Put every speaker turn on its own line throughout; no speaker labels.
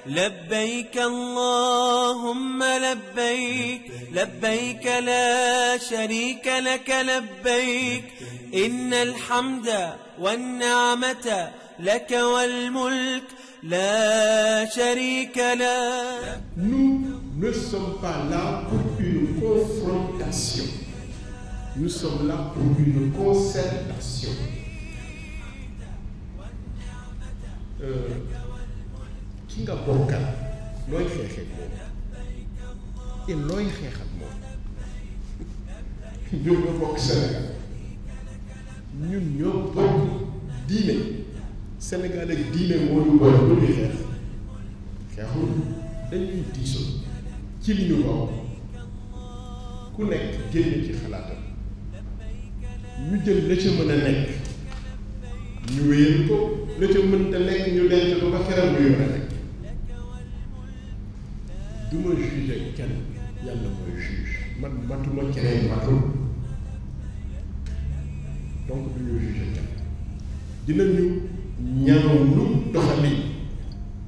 لبيك اللهم لبيك لبيك لا شريك لك لبيك إن الحمد والنعمة لك والملك لا شريك لك.
Nous ne sommes pas là pour une confrontation. Nous sommes là pour une concertation. Ki nga bokkal looy xeexee moom et looy xeexal moom ñun ñoo bokk Sénégal ñun ñoo bokk diine Sénégal ak diine moo ñu boole lu ñuy xeex xeexul dañuy diisoo ci li ñu bokk ku nekk génn ci xalaatam ñu jël la ca mën a nekk ñu wéyal ko la ca mënta nekk ñu denc ko ba keroog muy mën a nekk du ma juger kenn yàlla mooy juge man matuma keneen matul donc du ñu juger kenn dinañu ñaawlu doxalin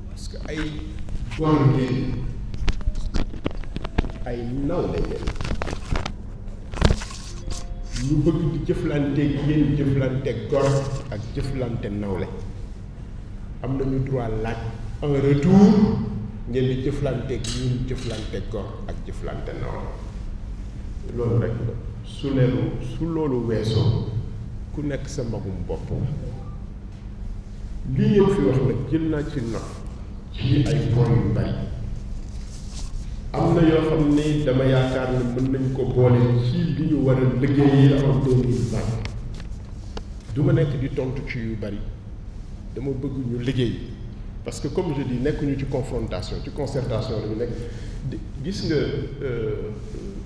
parce que ay góor ngeen ay naw lañ leen ñu bëgg di jëflanteeg yéen jëflanteeg gor ak jëflante nawle am nañu droit laaj en retour ngeen di jëflanteeg ñun jëflanteeg gor ak jëflante nawle loolu rek la su loolu weesoo ku nekk sa magum bopp li ngeen fi wax nag jël naa ci note ci ay points yu bari am na yoo xam ne dama yaakaar ne mën nañ ko boole ci li ñu war a liggéey en 2020 du ma nekk di tontu ci yu bari dama bëgg ñu liggéey parce que comme je dis nekkuñu ci confrontation ci concertation la ñu nekk gis nga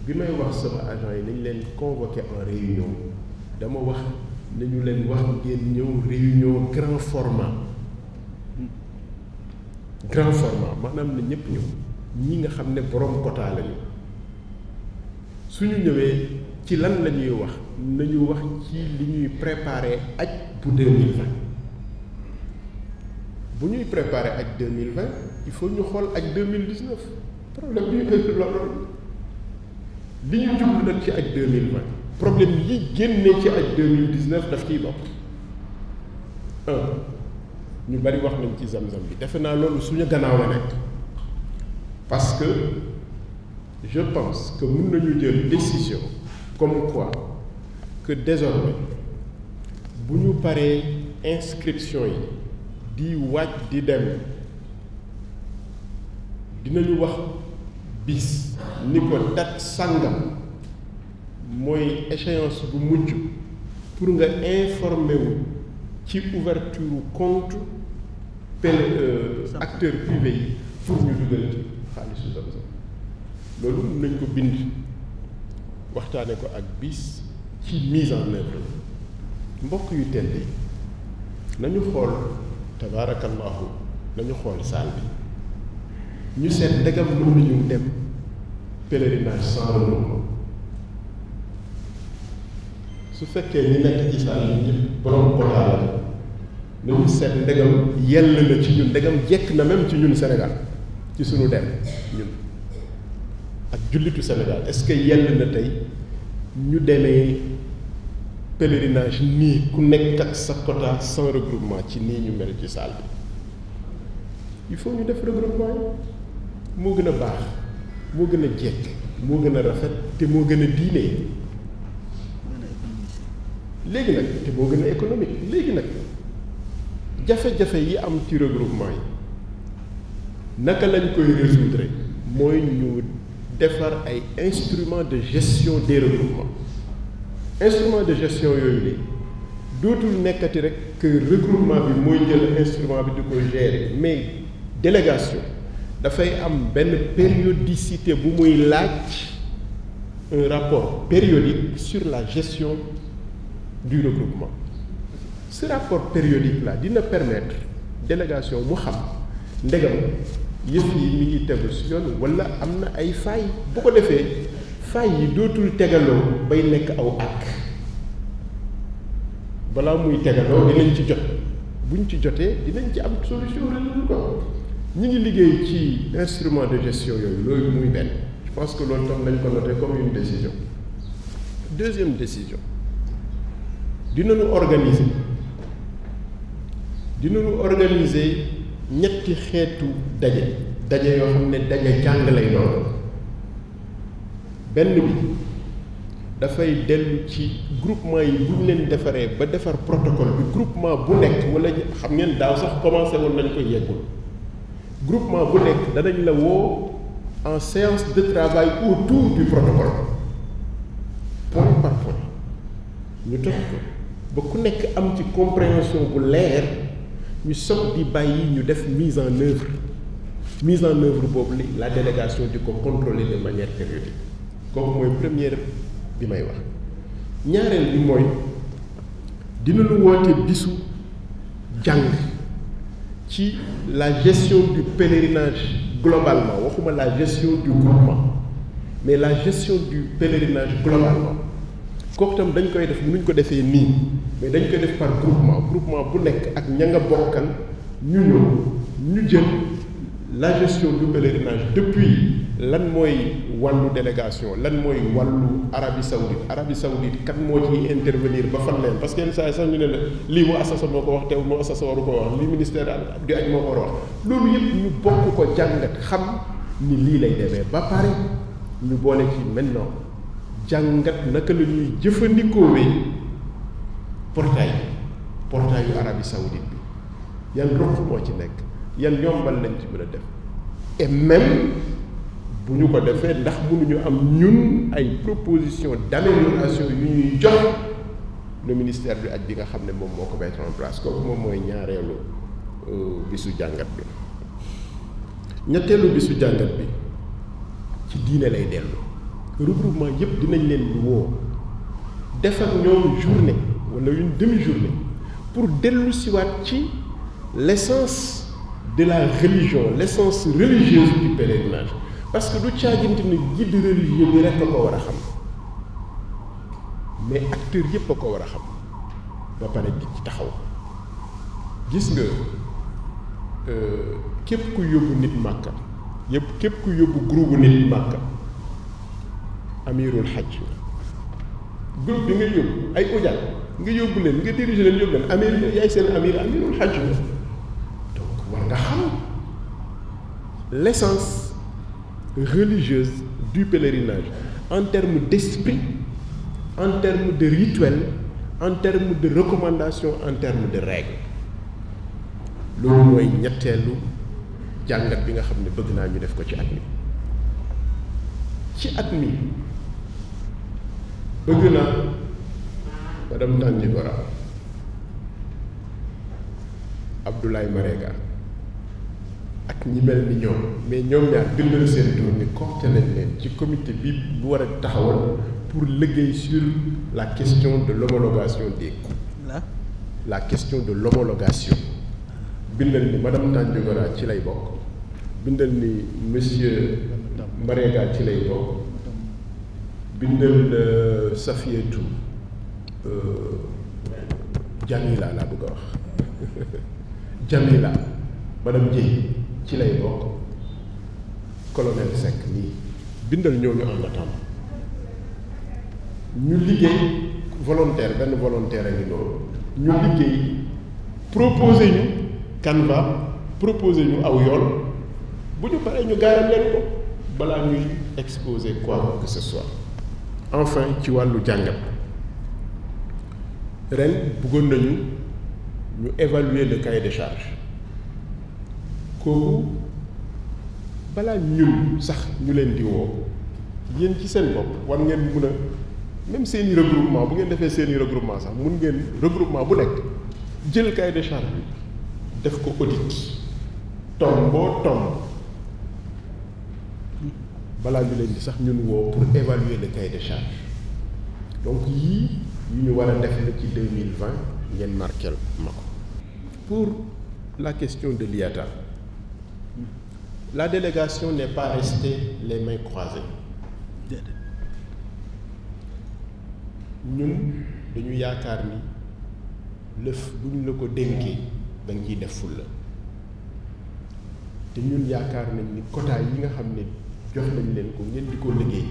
bi may wax sama agent yi nañ leen convoqué en réunion dama wax nañu leen wax ngeen ñëw réunion grand format maanaam na ñëpp ñëw ñi nga xam ne borom quota lañu suñu ñëwee ci lan la ñuy wax nañu wax ci li ñuy préparer aj bu 2020 bu ñuy préparer aj 2020 il faut ñu xool aj 2019 problème bi loolu li ñu jublu nag ci aj 2020 problème yi génnee ci aj 2019 daf ciy bokk ñu bari wax nañ ci zam-zam bi defe naa loolu suñu gannaaw la nekk parce que je pense que mën nañu jël décision comme quoi que désormais bu ñu paree inscription yi di wàcc di dem dinañu wax bis ni ko date sàngam mooy échéance bu mujj pour nga informer wu ci ouverture compte acteurs privés yi pour ñu dugal ci xaalisu Zamzam loolu mën nañ ko bind waxtaane ko ak bis ci mise en œuvre mbokk yu tedd yi nañu xool tabaarakallahu nañu xool saal bi ñu seet ndegam mën nañu dem pèlerinage sans regroupement su fekkee ñi nekk ci saal bi ñëpp borom quota la nañu seet ndegam yell na ci ñun ndegam jekk na même ci ñun Sénégal ci suñu dem ñun ak jullitu Sénégal est-ce que yell na tey ñu demee pèlerinage nii ku nekk ak sa quota sans regroupement ci nii ñu mel ci salle bi il faut ñu def regroupement yi moo gën a baax moo gën a jekk moo gën a rafet te moo gën a diine léegi nag te moo gën a économique léegi nag jafe-jafe yi am ci regroupement yi naka lañ koy résoudre mooy ñu defar ay instruments de gestion des regroupements instrument de gestion yooyu li dootul nekkati rek que regroupement bi mooy jël instrument bi di ko gérer mais délégation dafay am benn périodicité bu muy laaj un rapport périodique sur la gestion du regroupement ce rapport périodique là dina permettre délégation mu xam ndegam yëf yi mi ngi tegu si yoon wala am na ay failles bu ko defee failles yi dootul tegaloo bay nekk aw àq balaa muy tegaloo dinañ ci jot buñ ci jotee dinañ ci am solution résoudre ko ñi ngi liggéey ci instrument de gestion yooyu loolu muy benn je pense que loolu tam nañ ko noter comme une décision. Deuxième décision dinañu organiser ñetti xeetu daje yoo xam ne daje jàng lay doon benn bi dafay dellu ci groupement yi bu ñu leen defaree ba defar protocole bi groupement bu nekk wala xam ngeen daaw sax commencé woon nañ ko yeggul groupement bu nekk danañ la woo en séance de travail autour du protocole point par point ñu toj ko ba ku nekk am ci compréhension bu leer ñu soog di bàyyi ñu def mise en œuvre boobu li la délégation di ko contrôler de manière périodique kooku mooy première bi may wax ñaareel bi mooy dinañu woote bisu jàng ci la gestion du pèlerinage globalement waxuma la gestion du groupement mais la gestion du pèlerinage globalement kooku tam dañ koy def mënuñ ko defee nii mais dañ koy def par groupement bu nekk ak ña nga bokkal ñu ñëw ñu jël la gestion du pèlerinage depuis lan mooy wàllu délégation lan mooy wàllu Arabie Saoudite kan moo ciy intervenir ba fan leen parce que yenn saa yi sax ñu ne la lii mu assasa moo ko wax te mu assasa waru ko wax lii ministère du aj moo ko war a wax loolu yëpp ñu bokk ko jàngat xam ni lii lay demee ba pare ñu boole ci maintenant jàngat naka la ñuy jëfandikoowee portail yu Arabie Saoudite bi yan roq moo ci nekk yan yombal lañ ci mën a def et même bu ñu ko defee ndax mënuñu am ñun ay proposition d'amélioration yu ñuy jox le ministère du aj bi nga xam ne moom moo ko mettre en place kooku moom mooy ñaareelu bisu jàngat bi ñetteelu bisu jàngat bi ci diine lay dellu regroupement yëpp dinañ leen woo def ak ñoom journée wala une demi-journée pour dellu siwaat ci l'essence de la religion l'essence religieuse du pèlerinage parce que du caaginte ne guide religieux bi rekk a ko war a xam mais acteurs yëpp a ko war a xam ba pare di ci taxaw gis nga képp ku yóbbu nit Màkka képp ku yóbbu groupe nit Màkka amirul hajj groupe bi nga yóbbu ay ujal nga yóbbu leen nga diriger leen yóbbu leen amir yaay seen amirul hajj donc war nga xam l'essence religieuse du pèlerinage en termes d'esprit en termes de rituel en termes de recommandation en termes de règles loolu mooy ñetteelu jàngat bi nga xam ne bëgg naa ñu def ko ci at mi bëgg naa madame Tanji Gora Abdoulaye Marega ak ñi mel ni ñoom mais ñoom ñaar bindal seen tour ni compté nañ leen ci comité bi bu war a taxawal pour liggéey sur la question de l'homologation des coûts la question de l'homologation bindal ni madame Tanji Gora ci lay bokk bindal ni monsieur Marega ci lay bokk bindal Safiatou Jamila laa bëgg a wax Jamila madame Dieye ci lay bokk colonel Seck nii bindal ñooñu en attendant ñu liggéey volontaire benn volontaire a ngi loolu ñu liggéey proposer ñu canevas proposer ñu aw yoon bu ñu paree ñu gaaral leen ko balaa ñuy exposer quoi que ce soit enfin ci wàllu jàngat ren bëggoon nañu ñu évaluer le cahier de charge kooku balaa ñun sax ñu leen di woo yéen ci seen bopp war ngeen mun a même seeni regroupement bu ngeen defee seeni regroupement sax mun ngeen regroupement bu nekk jël cahier de charge bi def ko audit tomb boo tomb balaa ñu leen di sax ñun woo pour évaluer le cahier de charge donc yii yu ñu war a def la ci 2020 ngeen marquel ma ko pour la question de l'IATA la délégation n'est pas restée les mains croisées ñun dañu yaakaar ni lëf bu ñu la ko dénkee da nga ciy def fulla te ñun yaakaar nañ ni quota yi nga xam ne jox nañ leen ko ngeen di ko liggéey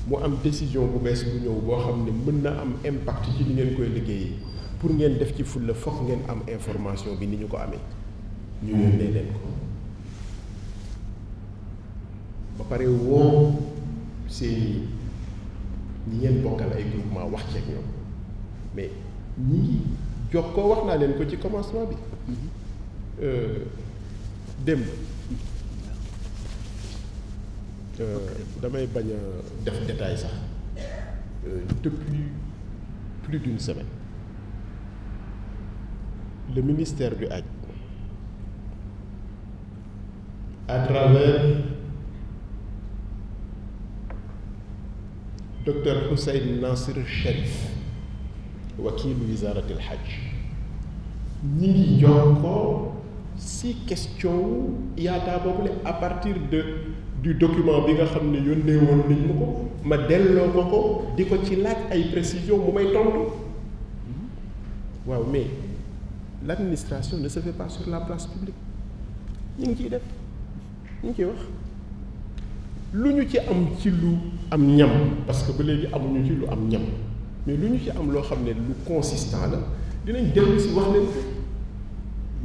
mu am décision bu bees bu ñëw boo xam ne mën na am impact ci ni ngeen koy liggéeyee pour ngeen def ci fulla fokk ngeen am information bi ni ñu ko amee ñu yónnee leen ko ba pare woo seeni ñi ngeen bokkal ay groupement wax ceeg ñoom mais ñi ngi jokkoo wax naa leen ko ci commencement bi démb damay bañ a def détail sax depuis plus d'une semaine le ministère du Hajj à travers docteur Hussein Nasir Sharif wakilu wizaratil Hajj ñi ngi jokkoo si question IATA boobule à partir du document bi nga xam ne yónnee woon nañ ma ko ma delloo ko di ko ci laaj ay précisions mu may tontu waaw mais l'administration ne se fait pas sur la place publique ñu ngi ciy def ñu ngi ciy wax lu ñu ci am ci lu am ñam parce que ba léegi amuñu ci lu am ñam mais lu ñu ci am loo xam ne lu consistant la dinañ dellu si wax leen ko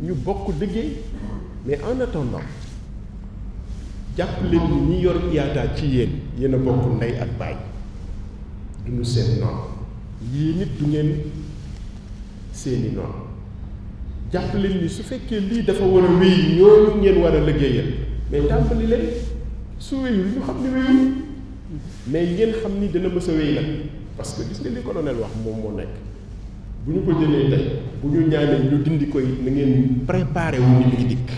ñu bokk liggéey mais en attendant jàpp leen ni ñi yor IATA ci yéen a bokk ndey ak baay duñu seen noonu yii nit du ngeen seeni noonu jàpp leen ni su fekkee lii dafa war a wéy ñooñu ngeen war a liggéeyal mais tàmbali leen su wéyul ñu xam ni wéyul mais ngeen xam ni dana mës a wéy nag parce que gis nga li colonel wax moom moo nekk bu ñu ko jëlee tey bu ñu ñaanee ñu dindi koy na ngeen préparé wu ni mi ngi dikk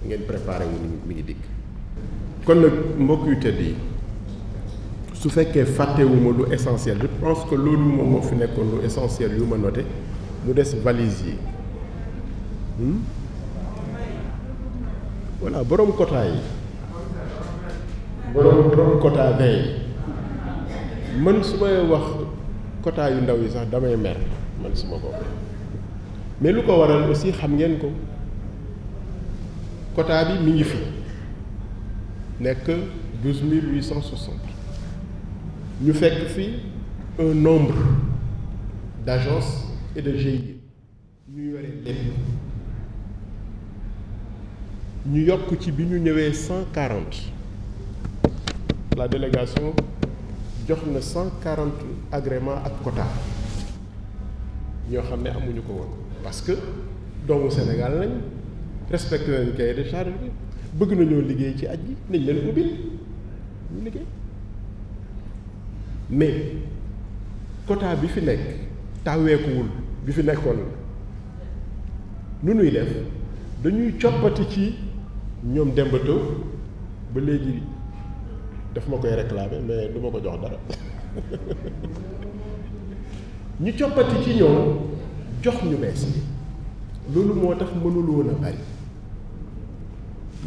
ngeen préparé wu ni mi ngi dikk kon nag mbokk yu tedd yi su fekkee fàttewuma lu essentiel je pense que loolu moom moo fi nekkoon lu essentiel yu ma noté mu des valise yi voilà borom quota yi borom quota 20 yi man su may wax quota yu ndaw yi sax damay mer man suma ko mais lu ko waral aussi xam ngeen ko quota bi mi ngi fi nekk 12860 ñu fekk fi un nombre d'agences et de GIE ñu yore lépp ñu yokk ci bi ñu ñëwee 140 la délégation jox na 140 agréments ak quota ñoo xam ne amuñu ko woon parce que doomu Sénégal lañ respecté nañ cahier de charge bi bëgg nañoo liggéey ci aj ji nañ leen ubbil ñu liggéey mais quota bi fi nekk tàweekuwul bi fi nekkoon nu nuy def dañuy coppati ci ñoom Demba Taw ba léegi daf ma koy réclamer mais du ma ko jox dara ñu coppati ci ñoom jox ñu bees bi loolu moo tax mënul woon a bari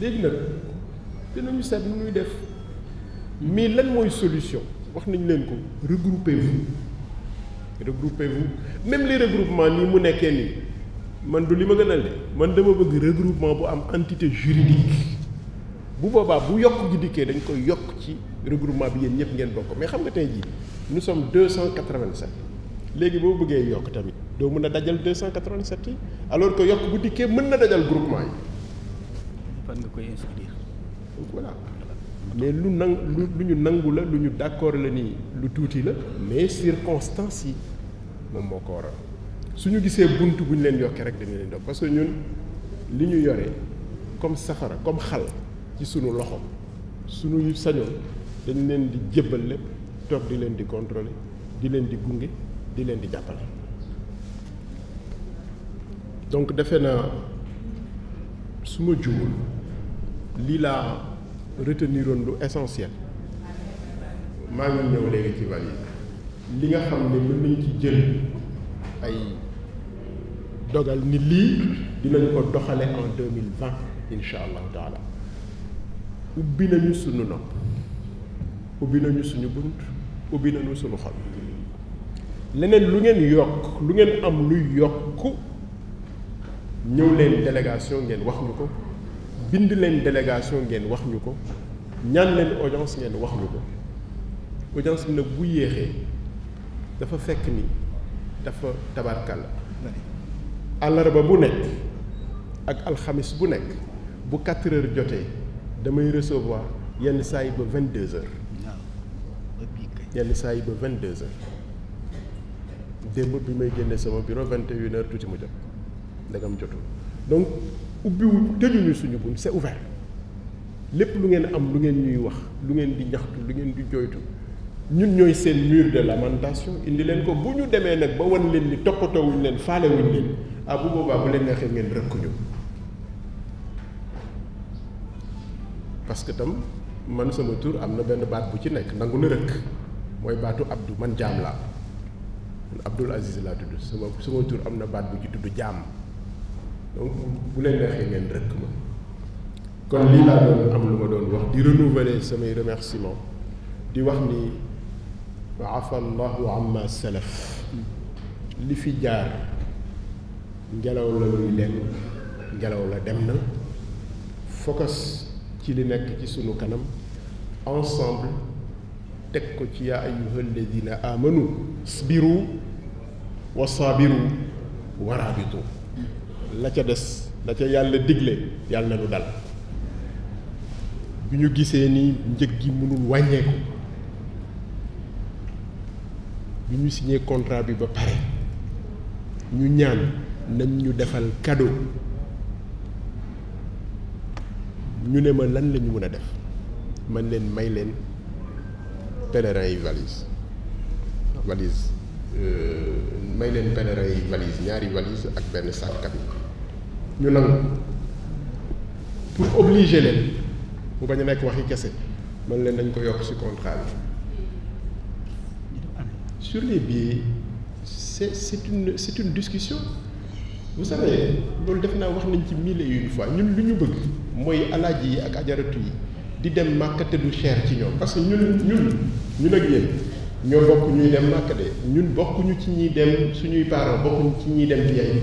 léegi nag dinañu seet nu ñuy def mais lan mooy solution wax nañ leen ko regroupez-vous même les regroupements nii mu nekkee nii man du li ma gënal de man dama bëgg regroupement bu am entité juridique bu boobaa bu yokk gi dikkee dañ koy yokk ci regroupement bi yéen ñëpp ngeen bokk mais xam nga tey jii nous sommes 287 léegi boo bëggee yokk tamit doo mën a dajal 287 yi alors que yokk bu dikkee mën na dajal groupement yi.
fan nga koy inscrire.
voilà mais lu ñu nangu la lu ñu d'accord la ni lu tuuti la mais circonstances yi moom moo ko waral su ñu gisee bunt bu ñu leen yokkee rek dañu leen dox parce que ñun li ñu yore comme safara comme xal ci sunu loxo suñu sañoon dañ leen di jébbal lépp toog di leen di contrôler di leen di gunge di leen di jàppale donc defe naa su ma juumul lii laa retenir woon lu essentiel maa ngi ñëw léegi ci valise li nga xam ne mën nañ ci jël ay dogal ni lii dinañ ko doxale en 2020 insha allahu taala ubbi nañu suñu nopp ubbi nañu suñu bunt ubbi nañu suñu xol leneen lu ngeen yokk lu ngeen am luy yokk ñëw leen délégation ngeen wax ñu ko bind leen délégation ngeen wax ñu ko ñaan leen audience ngeen wax ñu ko audience bi nag bu yéexee dafa fekk ni dafa tabarkàlla àllarba bu nekk ak alxamis bu nekk bu 4 heures jotee damay recevoir yenn saa yi ba 22 heures yenn saa yi ba 22 heures démb bi may génne sama bureau 21 heures tuuti mu jot ndegam jotul donc ubbiwu tëjuñu suñu bunt c'est ouvert lépp lu ngeen am lu ngeen ñuy wax lu ngeen di ñaxtu lu ngeen di jooytu ñun ñooy seen mur de lamentation indi leen ko bu ñu demee nag ba wan leen ni toppatoowuñ leen faalewuñ leen ah bu boobaa bu leen neexee ngeen rëkkuñu parce que tam man sama tur am na benn baat bu ci nekk nangu na rëkk mooy baatu Abdou man jaam laa man Abdoul Aziz laa tudd sama tur am na baat bu ci tudd jaam donc bu leen neexee ngeen rëkk ma kon lii laa doon am lu ma doon wax di renouveler samay remerciements di wax ni afa allahu amma salaf li fi jaar ngelaw la luy dem ngelaw la dem na focus ci li nekk ci sunu kanam ensemble teg ko ci yaa ayyuhal ladina amanu sbiru wa sabiru wa rabitu la ca des la ca yàlla digle yàlla na nu dal bi ñu gisee ni njëg gi mënul wàññeeku bi ñu signé contrat bi ba pare ñu ñaan nañ ñu defal cadeau ñu ne ma lan la ñu mën a def man leen may leen pèlerin yi valise may leen pèlerin yi valise ñaari valise ak benn sac ñu nangu pour obliger leen bu bañ a nekk waxi kese man leen dañ ko yokk ci contrat bi sur les billets c'est une discussion vous savez loolu def naa wax nañ ci 1000 et une fois ñun lu ñu bëgg mooy alaaji yi ak ajaratu yi di dem Màkka te du cher ci ñoom parce que ñun ak yéen ñoo bokk ñuy dem Màkka de ñun bokkuñu ci ñuy dem suñuy parents bokkuñu ci ñuy dem Biaye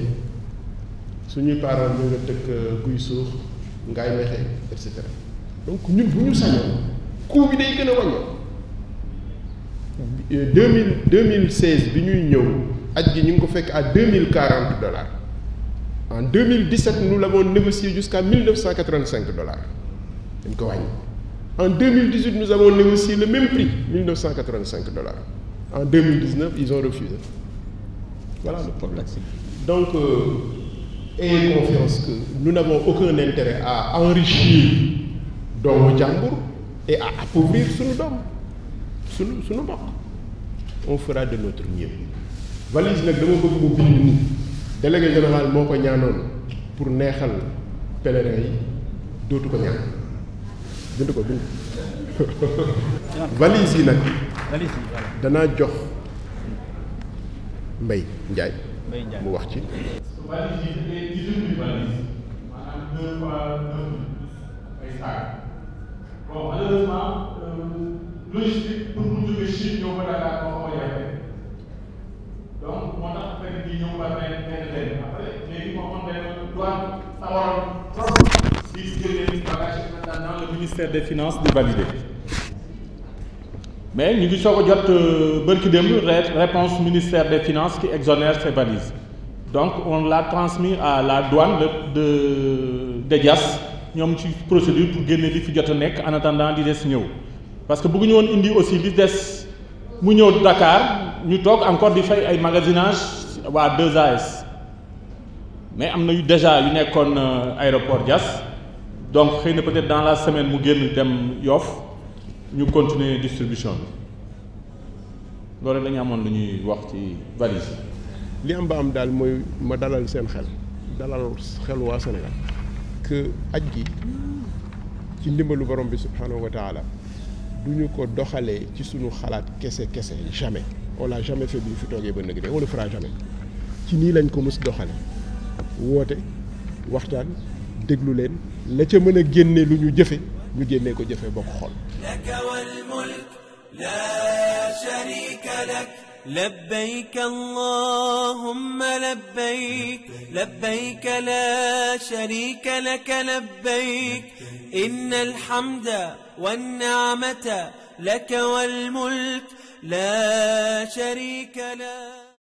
suñuy parents ñoo nga dëkk Guy Suux Ngaay Mexe et cetera donc ñun bu ñu sañoon coût bi day gën a wàññi 2016 bi ñuy ñëw aj gi ñu ngi ko fekk à $2040 en 2017 nous l'avons négocié jusqu'à $1985 dañ ko wàññi en 2018 nous avons négocié le même prix $1985 en 2019 ils ont refusé voilà le problème donc ayez confiance que nous n'avons aucun intérêt à enrichir doomu jàmbur et à appauvrir suñu doom suñu mbokk on fera de notre mieux valise nag dama bëgg mu bind nii délégué général moo ko ñaanoon pour neexal pèlerin yi dootu ko ñaan bind ko valise yi nag danaa jox Mbaye Ndiaye mu wax ci
valise yi c'est 18 valises maanaam 2 fois 9 ay saak bon malheureusement logistique pour mu jóge Chine ñëw ba Dakar moo ko jafe donc moo tax fekk bi ñëw ba benn après léegi moo xam ne douane sawaroon trop di génne bagage maintenant le ministère des finances di valider mais ñu ngi soog a jot bërki démb réponse ministère des finances qui exonère ces valises donc on l'a transmis à la douane de Diass ñoom ci procédure pour génne li fi jot a nekk en attendant di des ñëw parce que bëgguñu woon indi aussi li des mu ñëw Dakar ñu toog encore di fay ay magasinage waa 2AS mais am na yu déjà yu nekkoon aéroport Diass donc xëy na peut-être dans la semaine mu génn dem Yoff ñu continuer distribution bi loolu rek la ñu amoon lu ñuy wax ci valise
li am ba am daal mooy ma dalal seen xel dalal xel waa Sénégal que aj gi ci ndimbalu borom bi subhanahu wa taala du ñu ko doxalee ci suñu xalaat kese jamais on l'a jamais fait bi ñu fi toogee ba nëg de on le fera jamais ci nii lañ ko mës doxale woote waxtaan déglu leen la ca mën a génne lu ñu jëfe ñu génnee ko jëfe bokk xol
laka wal mulk la sharika lak لبيك اللهم لبيك لبيك لا شريك لك لبيك إن الحمد والنعمة لك والملك لا شريك لك